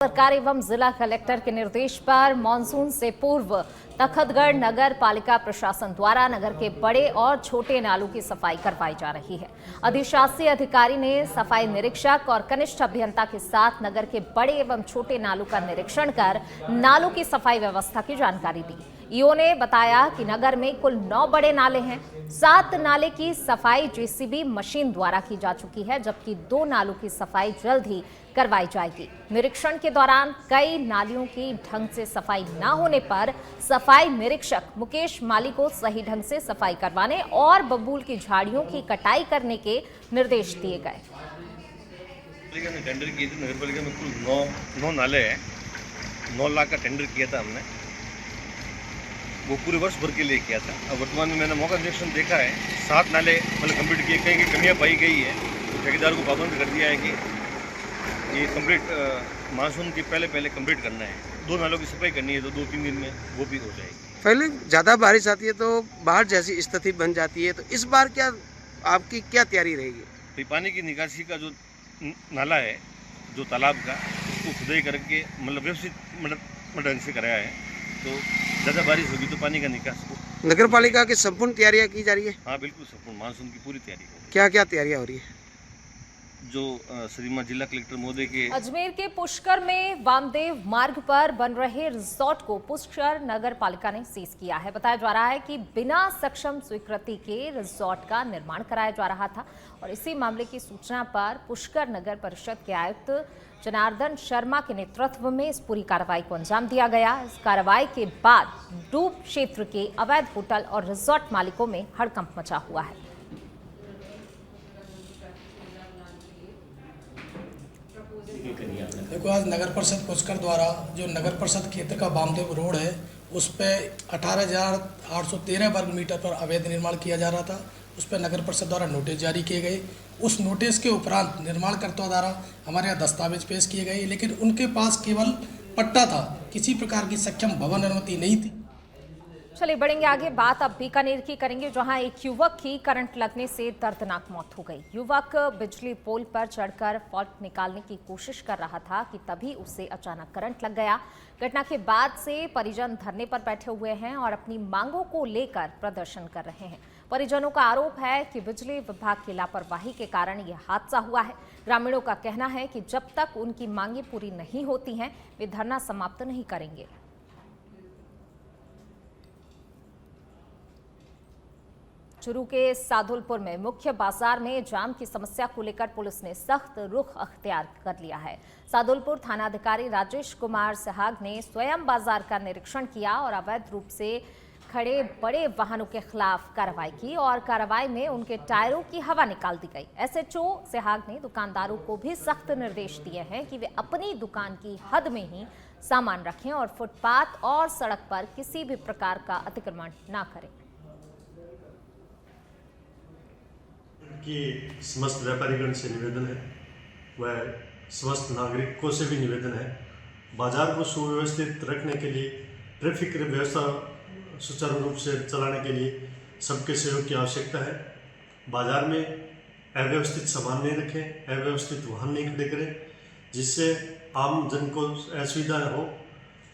सरकार एवं जिला कलेक्टर के निर्देश पर मानसून से पूर्व तखतगढ़ नगर पालिका प्रशासन द्वारा नगर के बड़े और छोटे नालों की सफाई करवाई जा रही है। अधिशासी अधिकारी ने सफाई निरीक्षक और कनिष्ठ अभियंता के साथ नगर के बड़े एवं छोटे नालों का निरीक्षण कर नालों की सफाई व्यवस्था की जानकारी दी। ईओ ने बताया कि नगर में कुल 9 बड़े नाले हैं। 7 नाले की सफाई जेसीबी मशीन द्वारा की जा चुकी है, जबकि 2 नालों की सफाई जल्द ही करवाई जाएगी। निरीक्षण के दौरान कई नालियों की ढंग से सफाई न होने पर सफाई निरीक्षक मुकेश माली को सही ढंग से सफाई करवाने और बबूल की झाड़ियों की कटाई करने के निर्देश दिए गए। टेंडर किए थे नगर पालिका में कुल 9 नाले हैं। 9 लाख का टेंडर किया था हमने, वो पूरे वर्ष भर के लिए किया था। अब वर्तमान में मैंने मौका निरीक्षण देखा है, 7 नाले मतलब कंप्लीट किए। कहीं की कमियां पाई गई है तो ठेकेदार को पाबंद कर दिया है कि ये कंप्लीट मानसून के पहले कंप्लीट करना है। 2 नालों की सफाई करनी है तो 2-3 दिन में वो भी हो जाएगी। पहले ज़्यादा बारिश आती है तो बाढ़ जैसी स्थिति बन जाती है, तो इस बार क्या आपकी क्या तैयारी रहेगी? तो पानी की निकासी का जो नाला है, जो तालाब का, उसको खुदाई करके मतलब व्यवस्थित ढंग से कराया है, तो ज़्यादा बारिश होगी तो पानी का निकास हो। नगर पालिका की संपूर्ण तैयारियां की जा रही है? हाँ बिल्कुल, संपूर्ण मानसून की पूरी तैयारी हो। क्या क्या तैयारियां हो रही है? जो श्रीमान जिला कलेक्टर महोदय के अजमेर के पुष्कर में वामदेव मार्ग पर बन रहे रिजॉर्ट को पुष्कर नगर पालिका ने सीज किया है। बताया जा रहा है कि बिना सक्षम स्वीकृति के रिजॉर्ट का निर्माण कराया जा रहा था और इसी मामले की सूचना पर पुष्कर नगर परिषद के आयुक्त जनार्दन शर्मा के नेतृत्व में इस पूरी कार्रवाई को अंजाम दिया गया। इस कार्रवाई के बाद डूब क्षेत्र के अवैध होटल और रिजॉर्ट मालिकों में हड़कंप मचा हुआ है। देखो, आज नगर परिषद पुष्कर द्वारा जो नगर परिषद क्षेत्र का वामदेव रोड है, उस पर 18,813 वर्ग मीटर पर अवैध निर्माण किया जा रहा था। उस पर नगर परिषद द्वारा नोटिस जारी किए गए। उस नोटिस के उपरांत निर्माणकर्ता द्वारा हमारे यहाँ दस्तावेज पेश किए गए, लेकिन उनके पास केवल पट्टा था, किसी प्रकार की सक्षम भवन अनुमति नहीं थी। चलिए बढ़ेंगे आगे। बात अब बीकानेर की करेंगे, जहां एक युवक की करंट लगने से दर्दनाक मौत हो गई। युवक बिजली पोल पर चढ़कर फॉल्ट निकालने की कोशिश कर रहा था कि तभी उसे अचानक करंट लग गया। घटना के बाद से परिजन धरने पर बैठे हुए हैं और अपनी मांगों को लेकर प्रदर्शन कर रहे हैं। परिजनों का आरोप है कि बिजली विभाग की लापरवाही के कारण यह हादसा हुआ है। ग्रामीणों का कहना है कि जब तक उनकी मांगें पूरी नहीं होती हैं, वे धरना समाप्त नहीं करेंगे। चुरू के सादुलपुर में मुख्य बाजार में जाम की समस्या को लेकर पुलिस ने सख्त रुख अख्तियार कर लिया है। सादुलपुर थानाधिकारी राजेश कुमार सहाग ने स्वयं बाजार का निरीक्षण किया और अवैध रूप से खड़े बड़े वाहनों के खिलाफ कार्रवाई की और कार्रवाई में उनके टायरों की हवा निकाल दी गई। एसएचओ सहाग ने दुकानदारों को भी सख्त निर्देश दिए हैं कि वे अपनी दुकान की हद में ही सामान रखें और फुटपाथ और सड़क पर किसी भी प्रकार का अतिक्रमण न करें। कि समस्त व्यापारीगण से निवेदन है, वह समस्त नागरिकों से भी निवेदन है, बाजार को सुव्यवस्थित रखने के लिए, ट्रैफिक व्यवस्था सुचारू रूप से चलाने के लिए सबके सहयोग की आवश्यकता है। बाजार में अव्यवस्थित सामान नहीं रखें, अव्यवस्थित वाहन नहीं खड़े करें, जिससे आम जन को असुविधा हो।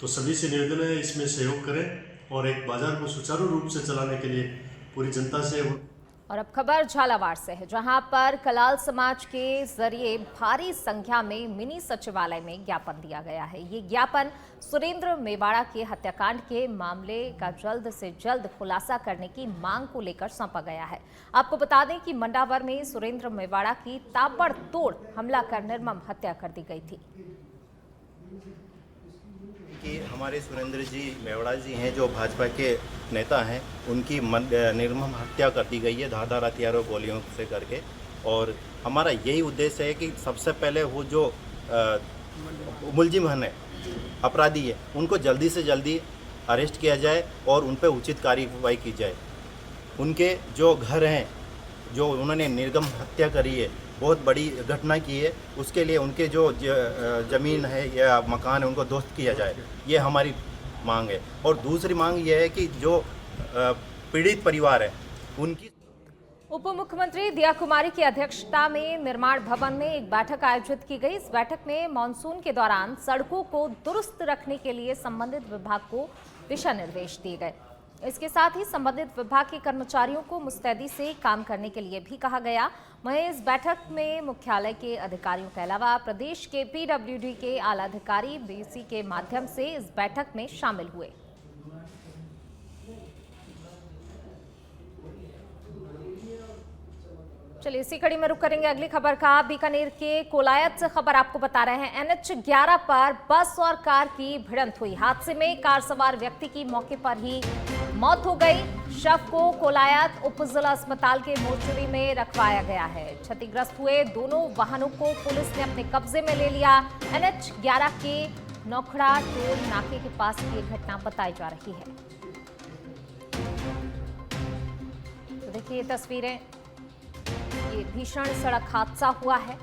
तो सभी से निवेदन है, इसमें सहयोग करें और एक बाजार को सुचारू रूप से चलाने के लिए पूरी जनता से। और अब खबर झालावाड़ से है, जहां पर कलाल समाज के जरिए भारी संख्या में मिनी सचिवालय में ज्ञापन दिया गया है। ये ज्ञापन सुरेंद्र मेवाड़ा के हत्याकांड के मामले का जल्द से जल्द खुलासा करने की मांग को लेकर सौंपा गया है। आपको बता दें कि मंडावर में सुरेंद्र मेवाड़ा की ताबड़तोड़ हमला कर निर्मम हत्या कर दी गई थी। कि हमारे सुरेंद्र जी मेवाड़ा जी हैं, जो भाजपा के नेता हैं, उनकी निर्मम हत्या कर दी गई है धारदार हथियारों गोलियों से करके। और हमारा यही उद्देश्य है कि सबसे पहले वो जो मुलजिम है, अपराधी है, उनको जल्दी से जल्दी अरेस्ट किया जाए और उन पर उचित कार्रवाई की जाए। उनके जो घर हैं, जो उन्होंने निर्मम हत्या करी है, बहुत बड़ी घटना की है, उसके लिए उनके जो ज़मीन है या मकान है, उनको ध्वस्त किया जाए, ये हमारी मांग है। और दूसरी मांग ये है कि जो पीड़ित परिवार है, उनकी उप मुख्यमंत्री दिया कुमारी की अध्यक्षता में निर्माण भवन में एक बैठक आयोजित की गई। इस बैठक में मानसून के दौरान सड़कों को दुरुस्त रखने के लिए संबंधित विभाग को दिशा निर्देश दिए गए। इसके साथ ही संबंधित विभाग के कर्मचारियों को मुस्तैदी से काम करने के लिए भी कहा गया। वहीं इस बैठक में मुख्यालय के अधिकारियों के अलावा प्रदेश के पीडब्ल्यूडी के आला अधिकारी बीसी के माध्यम से इस बैठक में शामिल हुए। चलिए इसी कड़ी में रुक करेंगे अगली खबर का। बीकानेर के कोलायत से खबर आपको बता रहे हैं। NH 11 पर बस और कार की भिड़ंत हुई। हादसे में कार सवार व्यक्ति की मौके पर ही मौत हो गई। शव को कोलायत उप जिला अस्पताल के मोर्चरी में रखवाया गया है। क्षतिग्रस्त हुए दोनों वाहनों को पुलिस ने अपने कब्जे में ले लिया। NH 11 के नौखड़ा टोल नाके के पास की ये घटना बताई जा रही है। तो देखिए तस्वीरें, ये भीषण सड़क हादसा हुआ है।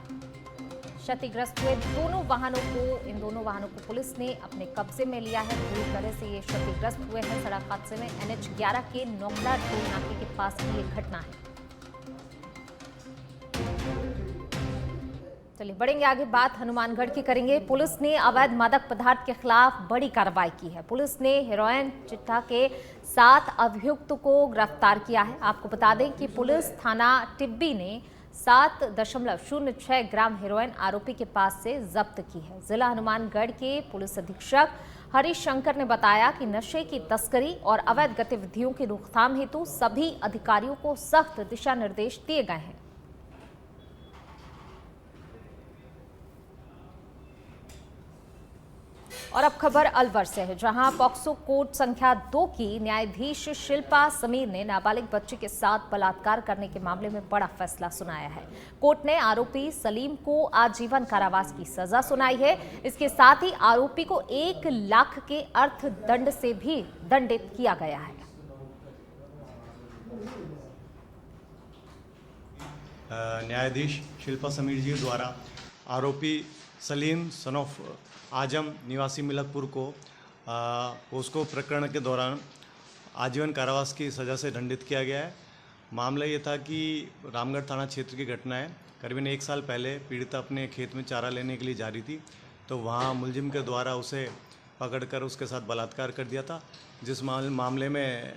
क्षतिग्रस्त हुए इन दोनों वाहनों को पुलिस ने अपने कब्जे में लिया है। पूरी तरह से ये क्षतिग्रस्त हुए हैं सड़क हादसे में। NH 11 के नौखड़ा टोल नाके के पास की ये घटना है। चलिए बढ़ेंगे आगे, बात हनुमानगढ़ की करेंगे। पुलिस ने अवैध मादक पदार्थ के खिलाफ बड़ी कार्रवाई की है। पुलिस ने हेरोइन चिट्ठा के 7 अभियुक्त को गिरफ्तार किया है। आपको बता दें कि पुलिस थाना टिब्बी ने 7.06 ग्राम हेरोइन आरोपी के पास से जब्त की है। जिला हनुमानगढ़ के पुलिस अधीक्षक हरीश शंकर ने बताया कि नशे की तस्करी और अवैध गतिविधियों की रोकथाम हेतु सभी अधिकारियों को सख्त दिशा निर्देश दिए गए हैं। और अब खबर अलवर से है, जहां पॉक्सो कोर्ट संख्या 2 की न्यायाधीश शिल्पा समीर ने नाबालिग बच्ची के साथ बलात्कार करने के मामले में बड़ा फैसला सुनाया है। कोर्ट ने आरोपी सलीम को आजीवन कारावास की सजा सुनाई है। इसके साथ ही आरोपी को 1 लाख के अर्थदंड से भी दंडित किया गया है। न्यायाधीश शिल्पा समीर जी द्वारा आरोपी सलीम सन ऑफ आजम निवासी मिलकपुर को पोस्को प्रकरण के दौरान आजीवन कारावास की सज़ा से दंडित किया गया है। मामला ये था कि रामगढ़ थाना क्षेत्र की घटना है। करीबन 1 साल पहले पीड़िता अपने खेत में चारा लेने के लिए जा रही थी, तो वहाँ मुलजिम के द्वारा उसे पकड़कर उसके साथ बलात्कार कर दिया था। जिस मामले में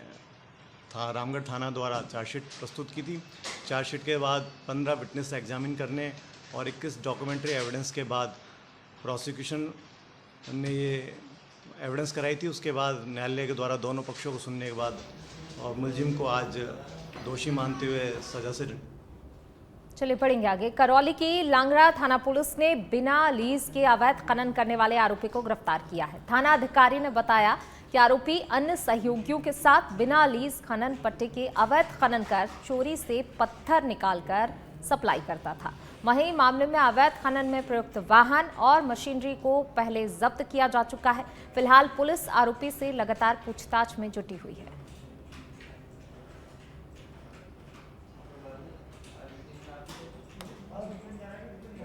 रामगढ़ थाना द्वारा चार्जशीट प्रस्तुत की थी। चार्जशीट के बाद 15 विटनेस एग्जामिन करने और 21 डॉक्यूमेंट्री एविडेंस के बाद प्रोसिक्यूशन ने ये एविडेंस कराई थी। उसके बाद न्यायालय के द्वारा दोनों पक्षों को सुनने के बाद और मुलजिम को आज दोषी मानते हुए सजा से। चलिए पढ़ेंगे आगे। करौली की लांगड़ा थाना पुलिस ने बिना लीज के अवैध खनन करने वाले आरोपी को गिरफ्तार किया है। थाना अधिकारी ने बताया कि आरोपी अन्य सहयोगियों के साथ बिना लीज खनन पट्टे के अवैध खनन कर चोरी से पत्थर निकालकर सप्लाई करता था। वहीं मामले में अवैध खनन में प्रयुक्त वाहन और मशीनरी को पहले जब्त किया जा चुका है। फिलहाल पुलिस आरोपी से लगातार पूछताछ में जुटी हुई है।